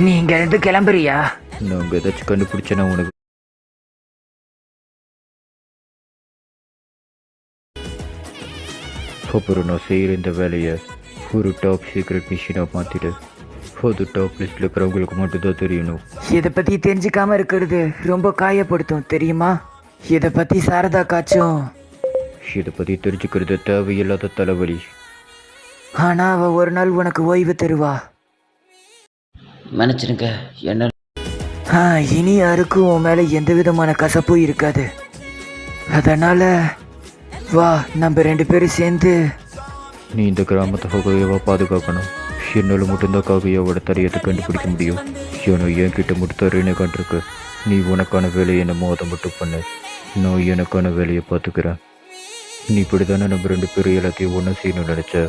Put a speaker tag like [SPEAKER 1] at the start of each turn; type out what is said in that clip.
[SPEAKER 1] நீ இங்க இருந்து கிளம்புறியா?
[SPEAKER 2] நாங்கள் ஏதாச்சும் கண்டுபிடிச்சேன்னா உனக்கு. அப்புறம் நான் செய்கிற இந்த வேலையை ஒரு டாப் சீக்ரெட் மிஷினாக மாற்றிட்டு அது டாப் லிஸ்ட்டில் இருக்கிறவங்களுக்கு மட்டும்தான் தெரியணும்.
[SPEAKER 1] இதை பத்தி தெரிஞ்சுக்காம இருக்கிறது ரொம்ப காயப்படுத்தும் தெரியுமா? இதை பத்தி சாரதாக்காச்சும்.
[SPEAKER 2] இதை பற்றி தெரிஞ்சுக்கிறது தேவையில்லாத தலைவலி.
[SPEAKER 1] ஆனா அவ ஒரு நாள் உனக்கு ஓய்வு தருவா.
[SPEAKER 3] மன்னிச்சிடுங்க என்ன.
[SPEAKER 1] இனி யாருக்கும் உன் மேல எந்த விதமான கசப்பும் இருக்காது. அதனால வா, நம்ம 2 பேரும் சேர்ந்து.
[SPEAKER 2] நீ இந்த கிராமத்தை காகையாவா பாதுகாக்கணும். என்னால் மட்டும்தான் காகையாவோட தரையத்தை கண்டுபிடிக்க முடியும். ஏன்னா என்கிட்ட மட்டும் தரையினை கண்டிருக்கு. நீ உனக்கான வேலையை என்னமோ அதை மட்டும் பண்ணு. நான் எனக்கான வேலையை பார்த்துக்கிறேன். நீ இப்படி தானே நம்ம 2 பேரும் எல்லாத்தையும் ஒன்று செய்யணும்னு நினச்ச.